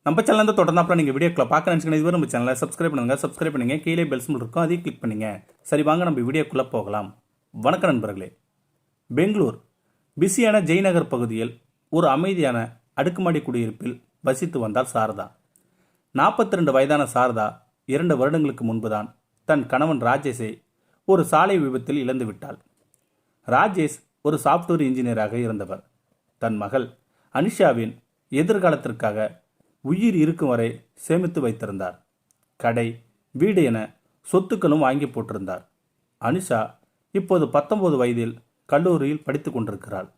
நம்ம சேனல் தொடர்ந்து நீங்கள் வீடியோக்களை பார்க்க நினச்சிங்கன்னா இதுவரை நம்ம சேனலை சப்ஸ்கிரைப் பண்ணுங்கள் கீழே பெல் சிம்பிள் இருக்கும் அதையும் கிளிக் பண்ணுங்க. சரி வாங்க நம்ம வீடியோக்குள்ளே போகலாம். வணக்கம் நண்பர்களே. பெங்களூர் பிஸியான ஜெய்நகர் பகுதியில் ஒரு அமைதியான அடுக்குமாடி குடியிருப்பில் வசித்து வந்தார் சாரதா. 42 வயதான சாரதா 2 வருடங்களுக்கு முன்புதான் தன் கணவன் ராஜேஷை ஒரு சாலை விபத்தில் இழந்து விட்டாள். ராஜேஷ் ஒரு சாஃப்ட்வேர் இன்ஜினியராக இருந்தவர். தன் மகள் அனிஷாவின் எதிர்காலத்திற்காக உயிர் இருக்கும் வரை சேமித்து வைத்திருந்தார். கடை, வீடு என சொத்துக்களும் வாங்கி போட்டிருந்தார். அனிஷா இப்போது 19 வயதில் கல்லூரியில் படித்து கொண்டிருக்கிறாள்.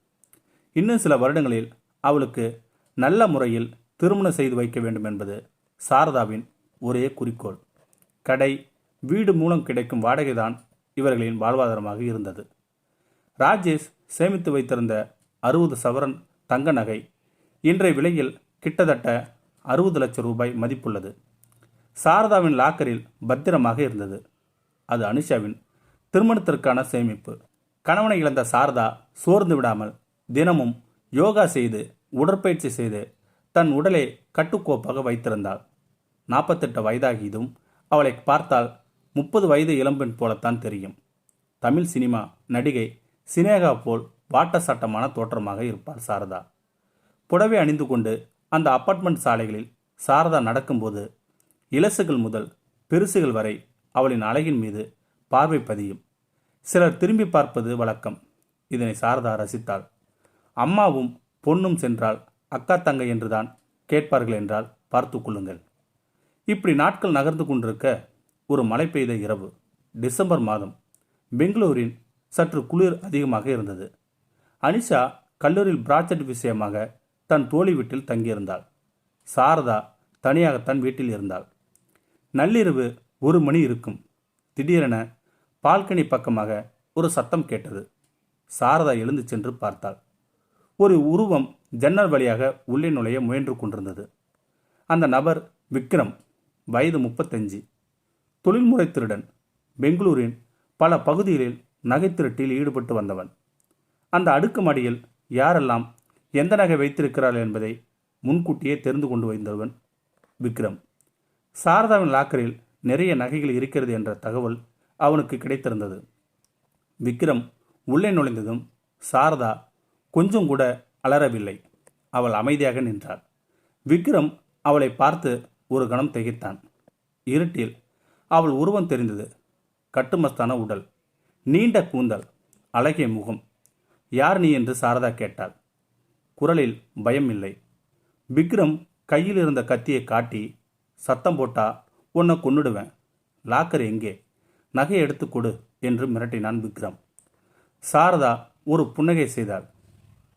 இன்னும் சில வருடங்களில் அவளுக்கு நல்ல முறையில் திருமணம் செய்து வைக்க வேண்டும் என்பது சாரதாவின் ஒரே குறிக்கோள். கடை, வீடு மூலம் கிடைக்கும் வாடகைதான் இவர்களின் வாழ்வாதாரமாக இருந்தது. ராஜேஷ் சேமித்து வைத்திருந்த 60 சவரன் தங்க நகை இன்றைய விலையில் கிட்டத்தட்ட 60 லட்சம் ரூபாய் மதிப்புள்ளது. சாரதாவின் லாக்கரில் பத்திரமாக இருந்தது. அது அனிஷாவின் திருமணத்திற்கான சேமிப்பு. கணவனை இழந்த சாரதா சோர்ந்து விடாமல் தினமும் யோகா செய்து உடற்பயிற்சி செய்து தன் உடலை கட்டுக்கோப்பாக வைத்திருந்தாள். 48 வயதாகியதும் அவளை பார்த்தால் 30 வயது இளம்பெண் போலத்தான் தெரியும். தமிழ் சினிமா நடிகை சினேகா போல் வாட்ட சட்டமான தோற்றமாக இருப்பாள் சாரதா. புடவை அணிந்து கொண்டு அந்த அப்பார்ட்மெண்ட் சாலைகளில் சாரதா நடக்கும்போது இலசுகள் முதல் பெருசுகள் வரை அவளின் அழகின் மீது பார்வை பதியும். சிலர் திரும்பி பார்ப்பது வழக்கம். இதனை சாரதா ரசித்தாள். அம்மாவும் பொண்ணும் சென்றால் அக்கா தங்கை என்றுதான் கேட்பார்கள் என்றால் பார்த்து கொள்ளுங்கள். இப்படி நாட்கள் நகர்ந்து கொண்டிருக்க ஒரு மழை பெய்த இரவு, டிசம்பர் மாதம். பெங்களூரின் சற்று குளிர் அதிகமாக இருந்தது. அனிஷா கல்லூரியில் ப்ராஜெக்ட் விஷயமாக தன் தோழி வீட்டில் தங்கியிருந்தாள். சாரதா தனியாக தன் வீட்டில் இருந்தாள். நள்ளிரவு 1 மணி இருக்கும். திடீரென பால்கனி பக்கமாக ஒரு சத்தம் கேட்டது. சாரதா எழுந்து சென்று பார்த்தாள். ஒரு உருவம் ஜன்னல் வழியாக உள்ளே நுழைய முயன்று கொண்டிருந்தது. அந்த நபர் விக்ரம், வயது 35, தொழில்முறை திருடன். பெங்களூரின் பல பகுதிகளில் நகை திருட்டில் ஈடுபட்டு வந்தவன். அந்த அடுக்குமாடியில் யாரெல்லாம் எந்த நகை வைத்திருக்கிறார்கள் என்பதை முன்கூட்டியே தெரிந்து கொண்டு வந்தவன் விக்ரம். சாரதாவின் லாக்கரில் நிறைய நகைகள் இருக்கிறது என்ற தகவல் அவனுக்கு கிடைத்திருந்தது. விக்ரம் உள்ளே நுழைந்ததும் சாரதா கொஞ்சம் கூட அலறவில்லை. அவள் அமைதியாக நின்றாள். விக்ரம் அவளை பார்த்து ஒரு கணம் திகைத்தான். இருட்டில் அவள் உருவம் தெரிந்தது. கட்டுமஸ்தான உடல், நீண்ட கூந்தல், அழகிய முகம். யார் நீ என்று சாரதா கேட்டாள். குரலில் பயம் இல்லை. விக்ரம் கையில் இருந்த கத்தியை காட்டி, சத்தம் போட்டா உன்னை கொன்னுடுவேன், லாக்கர் எங்கே, நகையை எடுத்து கொடு என்று மிரட்டினான் விக்ரம். சாரதா ஒரு புன்னகை செய்தாள்.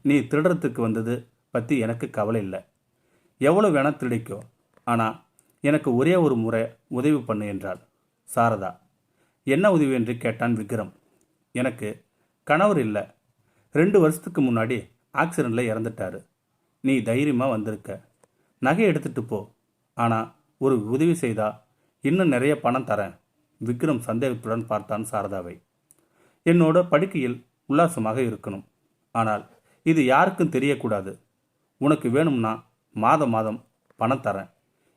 நீ திருடறதுக்கு வந்தது பற்றி எனக்கு கவலை இல்லை. எவ்வளோ வேணா திருடிக்கோ, ஆனால் எனக்கு ஒரே ஒரு முறை உதவி பண்ணு என்றாள் சாரதா. என்ன உதவி என்று கேட்டான் விக்ரம். எனக்கு கணவர் இல்லை. 2 வருஷத்துக்கு முன்னாடி ஆக்சிடெண்ட்டில் இறந்துட்டாரு. நீ தைரியமாக வந்திருக்க. நகை எடுத்துட்டு போ. ஆனால் ஒரு உதவி செய்தா இன்னும் நிறைய பணம் தரேன். விக்ரம் சந்தேகத்துடன் பார்த்தான் சாரதாவை. என்னோட படுக்கையில் உல்லாசமாக இருக்கணும். ஆனால் இது யாருக்கும் தெரியக்கூடாது. உனக்கு வேணும்னா மாதம் மாதம் பணம் தரேன்.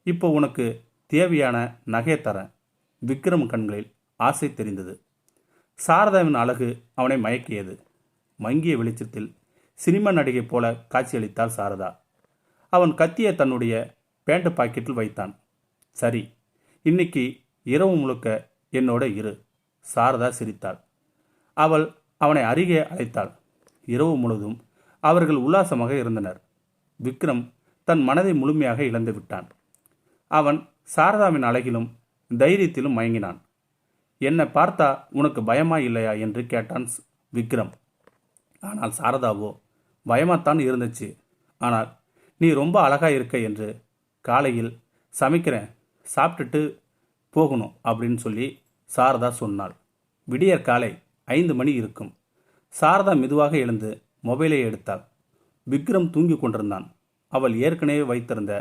இப்போ உனக்கு தேவையான நகையை தரேன். விக்ரம் கண்களில் ஆசை தெரிந்தது. சாரதாவின் அழகு அவனை மயக்கியது. மங்கிய வெளிச்சத்தில் சினிமா நடிகை போல காட்சியளித்தாள் சாரதா. அவன் கத்தியை தன்னுடைய பேண்ட் பாக்கெட்டில் வைத்தான். சரி, இன்னைக்கு இரவு முழுக்க என்னோட இரு. சாரதா சிரித்தாள். அவள் அவனை அருகே அழைத்தாள். இரவு முழுதும் அவர்கள் உல்லாசமாக இருந்தனர். விக்ரம் தன் மனதை முழுமையாக இழந்து விட்டான். அவன் சாரதாவின் அழகிலும் தைரியத்திலும் மயங்கினான். என்னை பார்த்தா உனக்கு பயமா இல்லையா என்று கேட்டான் விக்ரம். ஆனால் சாரதாவோ, பயமாத்தான் இருந்துச்சு. ஆனால் நீ ரொம்ப அழகா இருக்க என்று காலையில் சமைக்கிறேன், சாப்பிட்டுட்டு போகணும் அப்படின்னு சொல்லி சாரதா சொன்னாள். விடியற் காலை 5 மணி இருக்கும். சாரதா மெதுவாக எழுந்து மொபைலை எடுத்தாள். விக்ரம் தூங்கி கொண்டிருந்தான். அவள் ஏற்கனவே வைத்திருந்த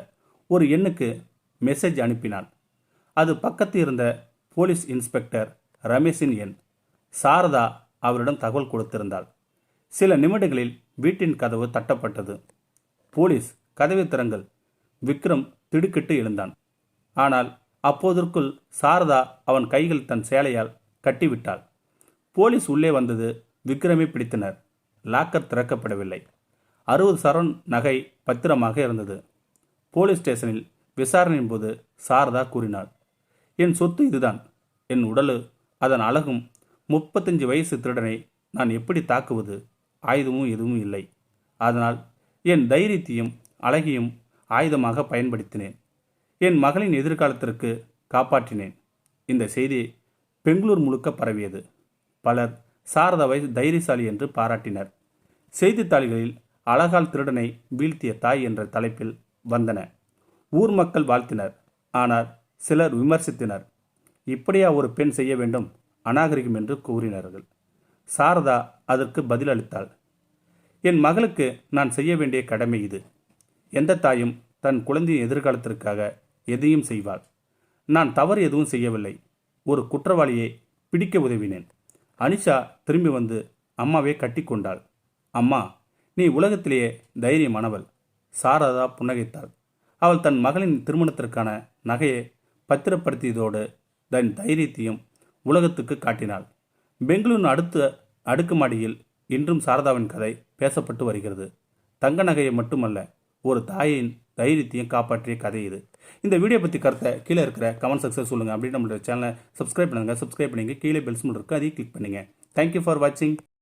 ஒரு எண்ணுக்கு மெசேஜ் அனுப்பினாள். அது பக்கத்து இருந்த போலீஸ் இன்ஸ்பெக்டர் ரமேஷின் எண். சாரதா அவரிடம் தகவல் கொடுத்திருந்தாள். சில நிமிடங்களில் வீட்டின் கதவு தட்டப்பட்டது. போலீஸ், கதவை திறங்கள். விக்ரம் திடுக்கிட்டு எழுந்தான். ஆனால் அப்போதற்குள் சாரதா அவன் கைகள் தன் சேலையால் கட்டிவிட்டாள். போலீஸ் உள்ளே வந்தது. விக்ரமை பிடித்தனர். லாக்கர் திறக்கப்படவில்லை. 60 சவரன் நகை பத்திரமாக இருந்தது. போலீஸ் ஸ்டேஷனில் விசாரணையின் போது சாரதா கூறினாள், என் சொத்து இதுதான். என் உடலு, அதன் அழகும், 35 வயசு திருடனை நான் எப்படி தாக்குவது? ஆயுதமும் எதுவும் இல்லை. அதனால் என் தைரியத்தையும் அழகையும் ஆயுதமாக பயன்படுத்தினேன். என் மகளின் எதிர்காலத்திற்கு காப்பாற்றினேன். இந்த செய்தி பெங்களூர் முழுக்க பரவியது. பலர் சாரதாவை தைரியசாலி என்று பாராட்டினர். செய்தித்தாள்களில் அழகால் திருடனை வீழ்த்திய தாய் என்ற தலைப்பில் வந்தன. ஊர் மக்கள் வாழ்த்தினர். ஆனால் சிலர் விமர்சித்தனர். இப்படியா ஒரு பெண் செய்ய வேண்டும்? அநாகரிகம் என்று கூறினார்கள். சாரதா அதற்கு பதிலளித்தாள், என் மகளுக்கு நான் செய்ய வேண்டிய கடமை இது. எந்த தாயும் தன் குழந்தையின் எதிர்காலத்திற்காக எதையும் செய்வாள். நான் தவறு எதுவும் செய்யவில்லை. ஒரு குற்றவாளியை பிடிக்க உதவினேன். அனிஷா திரும்பி வந்து அம்மாவை கட்டி கொண்டாள். அம்மா, நீ உலகத்திலேயே தைரியமானவள். சாரதா புன்னகைத்தாள். அவள் தன் மகளின் திருமணத்திற்கான நகையை பத்திரப்படுத்தியதோடு தன் தைரியத்தையும் உலகத்துக்கு காட்டினாள். பெங்களூர் அடுக்குமாடியில் இன்றும் சாரதாவின் கதை பேசப்பட்டு வருகிறது. தங்க நகையை மட்டுமல்ல, ஒரு தாயின் தைரியத்தையும் காப்பாற்றிய கதை இது. இந்த வீடியோ பற்றி கருத்தை கீழே இருக்கிற கமெண்ட் செக்ஷன் சொல்லுங்கள். அப்படி நம்மளோட சேனலை சப்ஸ்கிரைப் பண்ணுங்கள். கீழே பெல் சிம்பல் இருக்குது, அதையும் கிளிக் பண்ணுங்கள். தேங்க்யூ ஃபார் வாட்சிங்.